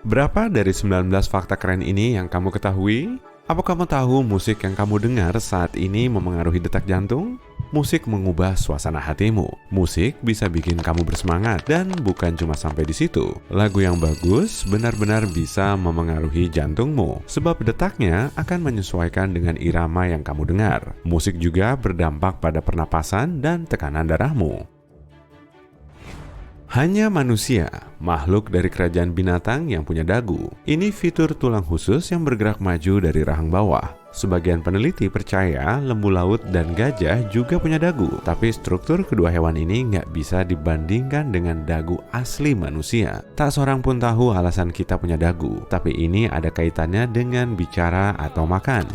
Berapa dari 19 fakta keren ini yang kamu ketahui? Apa kamu tahu musik yang kamu dengar saat ini memengaruhi detak jantung? Musik mengubah suasana hatimu. Musik bisa bikin kamu bersemangat dan bukan cuma sampai di situ. Lagu yang bagus benar-benar bisa memengaruhi jantungmu sebab detaknya akan menyesuaikan dengan irama yang kamu dengar. Musik juga berdampak pada pernapasan dan tekanan darahmu. Hanya manusia, makhluk dari kerajaan binatang yang punya dagu. Ini fitur tulang khusus yang bergerak maju dari rahang bawah. Sebagian peneliti percaya lembu laut dan gajah juga punya dagu. Tapi struktur kedua hewan ini nggak bisa dibandingkan dengan dagu asli manusia. Tak seorang pun tahu alasan kita punya dagu. Tapi ini ada kaitannya dengan bicara atau makan.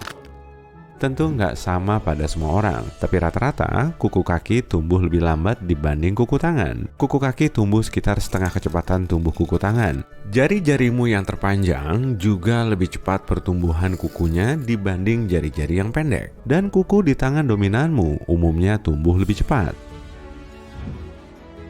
Tentu nggak sama pada semua orang, tapi rata-rata kuku kaki tumbuh lebih lambat dibanding kuku tangan. Kuku kaki tumbuh sekitar setengah kecepatan tumbuh kuku tangan. Jari-jarimu yang terpanjang juga lebih cepat pertumbuhan kukunya dibanding jari-jari yang pendek. Dan kuku di tangan dominanmu umumnya tumbuh lebih cepat.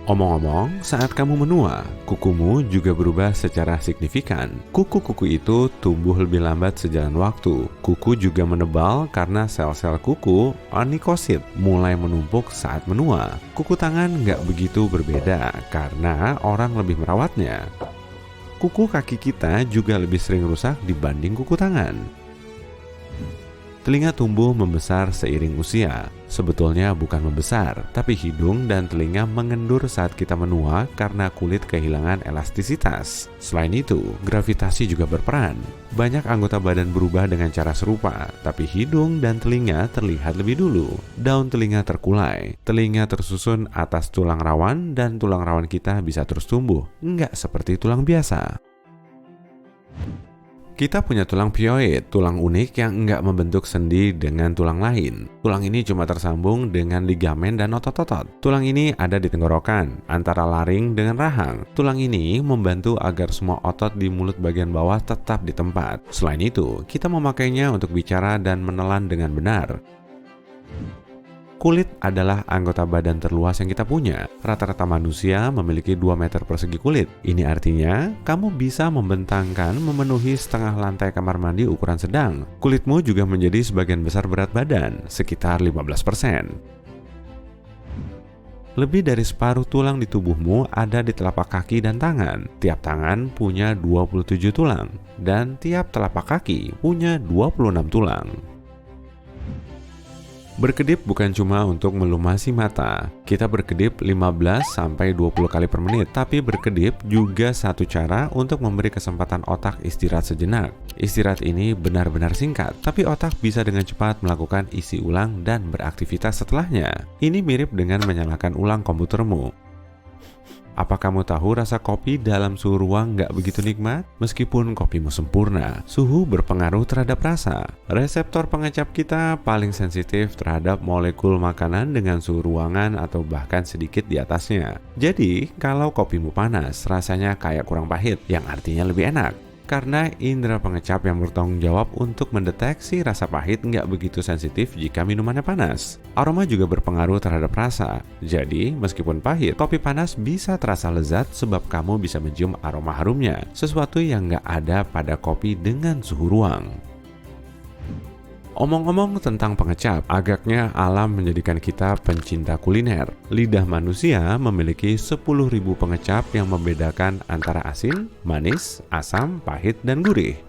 Omong-omong, saat kamu menua, kukumu juga berubah secara signifikan. Kuku-kuku itu tumbuh lebih lambat sejalan waktu. Kuku juga menebal karena sel-sel kuku onikosit mulai menumpuk saat menua. Kuku tangan nggak begitu berbeda karena orang lebih merawatnya. Kuku kaki kita juga lebih sering rusak dibanding kuku tangan. Telinga tumbuh membesar seiring usia. Sebetulnya bukan membesar, tapi hidung dan telinga mengendur saat kita menua karena kulit kehilangan elastisitas. Selain itu, gravitasi juga berperan. Banyak anggota badan berubah dengan cara serupa, tapi hidung dan telinga terlihat lebih dulu. Daun telinga terkulai, telinga tersusun atas tulang rawan, dan tulang rawan kita bisa terus tumbuh, nggak seperti tulang biasa. Kita punya tulang pioid, tulang unik yang enggak membentuk sendi dengan tulang lain. Tulang ini cuma tersambung dengan ligamen dan otot-otot. Tulang ini ada di tenggorokan, antara laring dengan rahang. Tulang ini membantu agar semua otot di mulut bagian bawah tetap di tempat. Selain itu, kita memakainya untuk bicara dan menelan dengan benar. Kulit adalah anggota badan terluas yang kita punya. Rata-rata manusia memiliki 2 meter persegi kulit. Ini artinya, kamu bisa membentangkan memenuhi setengah lantai kamar mandi ukuran sedang. Kulitmu juga menjadi sebagian besar berat badan, sekitar 15%. Lebih dari separuh tulang di tubuhmu ada di telapak kaki dan tangan. Tiap tangan punya 27 tulang, dan tiap telapak kaki punya 26 tulang. Berkedip bukan cuma untuk melumasi mata. Kita berkedip 15-20 kali per menit, tapi berkedip juga satu cara untuk memberi kesempatan otak istirahat sejenak. Istirahat ini benar-benar singkat, tapi otak bisa dengan cepat melakukan isi ulang dan beraktivitas setelahnya. Ini mirip dengan menyalakan ulang komputermu. Apa kamu tahu rasa kopi dalam suhu ruang nggak begitu nikmat? Meskipun kopimu sempurna, suhu berpengaruh terhadap rasa. Reseptor pengecap kita paling sensitif terhadap molekul makanan dengan suhu ruangan atau bahkan sedikit di atasnya. Jadi, kalau kopimu panas, rasanya kayak kurang pahit, yang artinya lebih enak. Karena indera pengecap yang bertanggung jawab untuk mendeteksi rasa pahit nggak begitu sensitif jika minumannya panas. Aroma juga berpengaruh terhadap rasa. Jadi, meskipun pahit, kopi panas bisa terasa lezat sebab kamu bisa mencium aroma harumnya, sesuatu yang nggak ada pada kopi dengan suhu ruang. Omong-omong tentang pengecap, agaknya alam menjadikan kita pencinta kuliner. Lidah manusia memiliki 10.000 pengecap yang membedakan antara asin, manis, asam, pahit, dan gurih.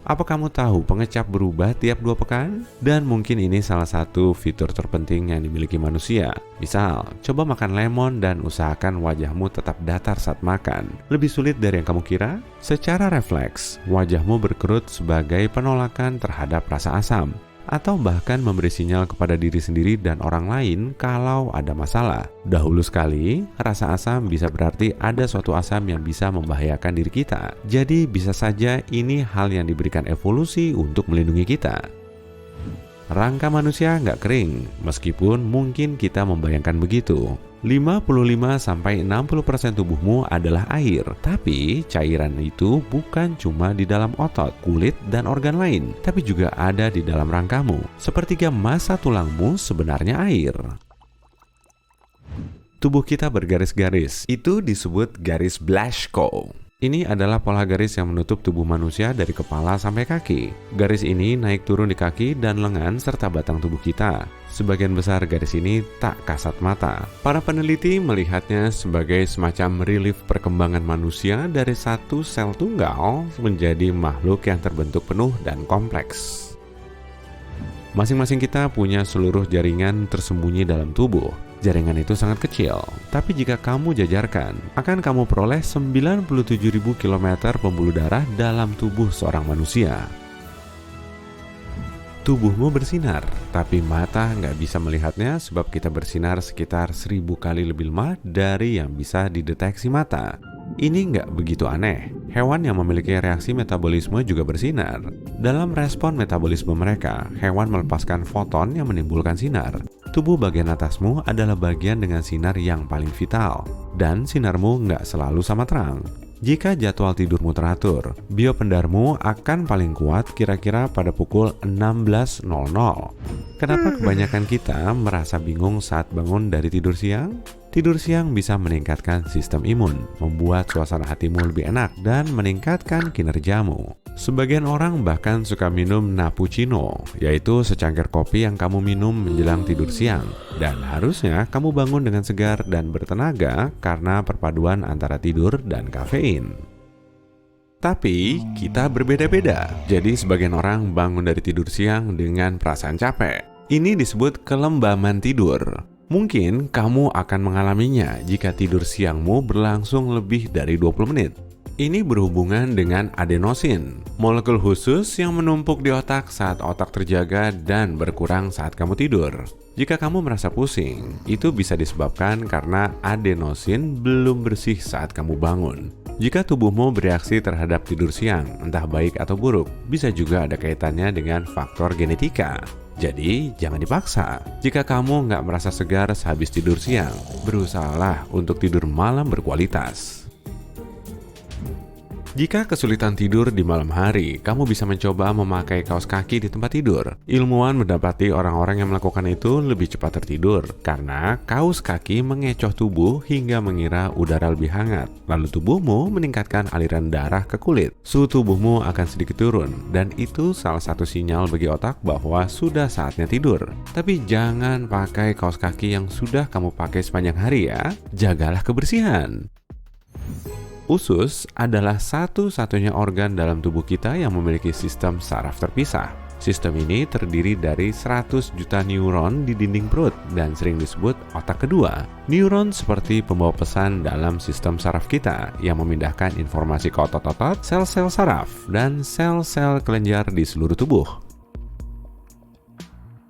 Apa kamu tahu pengecap berubah tiap 2 pekan? Dan mungkin ini salah satu fitur terpenting yang dimiliki manusia. Misal, coba makan lemon dan usahakan wajahmu tetap datar saat makan. Lebih sulit dari yang kamu kira? Secara refleks, wajahmu berkerut sebagai penolakan terhadap rasa asam, atau bahkan memberi sinyal kepada diri sendiri dan orang lain kalau ada masalah. Dahulu sekali, rasa asam bisa berarti ada suatu asam yang bisa membahayakan diri kita. Jadi bisa saja ini hal yang diberikan evolusi untuk melindungi kita. Rangka manusia nggak kering, meskipun mungkin kita membayangkan begitu. 55-60% tubuhmu adalah air, tapi cairan itu bukan cuma di dalam otot, kulit, dan organ lain, tapi juga ada di dalam rangkamu. Sepertiga massa tulangmu sebenarnya air. Tubuh kita bergaris-garis, itu disebut garis Blaschko. Ini adalah pola garis yang menutup tubuh manusia dari kepala sampai kaki. Garis ini naik turun di kaki dan lengan serta batang tubuh kita. Sebagian besar garis ini tak kasat mata. Para peneliti melihatnya sebagai semacam relief perkembangan manusia dari satu sel tunggal menjadi makhluk yang terbentuk penuh dan kompleks. Masing-masing kita punya seluruh jaringan tersembunyi dalam tubuh. Jaringan itu sangat kecil, tapi jika kamu jajarkan, akan kamu peroleh 97.000 km pembuluh darah dalam tubuh seorang manusia. Tubuhmu bersinar, tapi mata nggak bisa melihatnya sebab kita bersinar sekitar 1000 kali lebih lemah dari yang bisa dideteksi mata. Ini nggak begitu aneh. Hewan yang memiliki reaksi metabolisme juga bersinar. Dalam respon metabolisme mereka, hewan melepaskan foton yang menimbulkan sinar. Tubuh bagian atasmu adalah bagian dengan sinar yang paling vital, dan sinarmu nggak selalu sama terang. Jika jadwal tidurmu teratur, biopendarmu akan paling kuat kira-kira pada pukul 16.00. Kenapa kebanyakan kita merasa bingung saat bangun dari tidur siang? Tidur siang bisa meningkatkan sistem imun, membuat suasana hatimu lebih enak, dan meningkatkan kinerjamu. Sebagian orang bahkan suka minum nappuccino, yaitu secangkir kopi yang kamu minum menjelang tidur siang. Dan harusnya kamu bangun dengan segar dan bertenaga karena perpaduan antara tidur dan kafein. Tapi kita berbeda-beda. Jadi sebagian orang bangun dari tidur siang dengan perasaan capek. Ini disebut kelembaman tidur. Mungkin kamu akan mengalaminya jika tidur siangmu berlangsung lebih dari 20 menit. Ini berhubungan dengan adenosin, molekul khusus yang menumpuk di otak saat otak terjaga dan berkurang saat kamu tidur. Jika kamu merasa pusing, itu bisa disebabkan karena adenosin belum bersih saat kamu bangun. Jika tubuhmu bereaksi terhadap tidur siang, entah baik atau buruk, bisa juga ada kaitannya dengan faktor genetika. Jadi, jangan dipaksa. Jika kamu nggak merasa segar sehabis tidur siang, berusahalah untuk tidur malam berkualitas. Jika kesulitan tidur di malam hari, kamu bisa mencoba memakai kaos kaki di tempat tidur. Ilmuwan mendapati orang-orang yang melakukan itu lebih cepat tertidur, karena kaos kaki mengecoh tubuh hingga mengira udara lebih hangat. Lalu tubuhmu meningkatkan aliran darah ke kulit. Suhu tubuhmu akan sedikit turun, dan itu salah satu sinyal bagi otak bahwa sudah saatnya tidur. Tapi jangan pakai kaos kaki yang sudah kamu pakai sepanjang hari ya. Jagalah kebersihan. Usus adalah satu-satunya organ dalam tubuh kita yang memiliki sistem saraf terpisah. Sistem ini terdiri dari 100 juta neuron di dinding perut dan sering disebut otak kedua. Neuron seperti pembawa pesan dalam sistem saraf kita yang memindahkan informasi ke otot-otot, sel-sel saraf, dan sel-sel kelenjar di seluruh tubuh.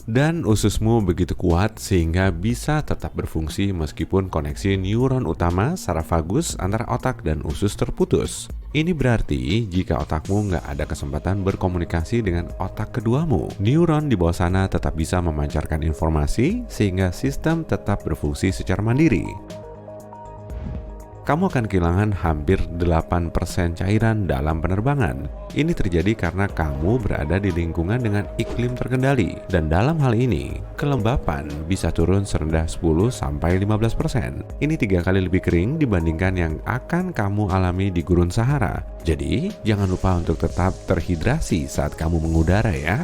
Dan ususmu begitu kuat sehingga bisa tetap berfungsi meskipun koneksi neuron utama saraf vagus antara otak dan usus terputus. Ini berarti jika otakmu nggak ada kesempatan berkomunikasi dengan otak keduamu, neuron di bawah sana tetap bisa memancarkan informasi sehingga sistem tetap berfungsi secara mandiri. Kamu akan kehilangan hampir 8% cairan dalam penerbangan. Ini terjadi karena kamu berada di lingkungan dengan iklim terkendali. Dan dalam hal ini, kelembapan bisa turun serendah 10-15%. Ini 3 kali lebih kering dibandingkan yang akan kamu alami di gurun Sahara. Jadi, jangan lupa untuk tetap terhidrasi saat kamu mengudara ya.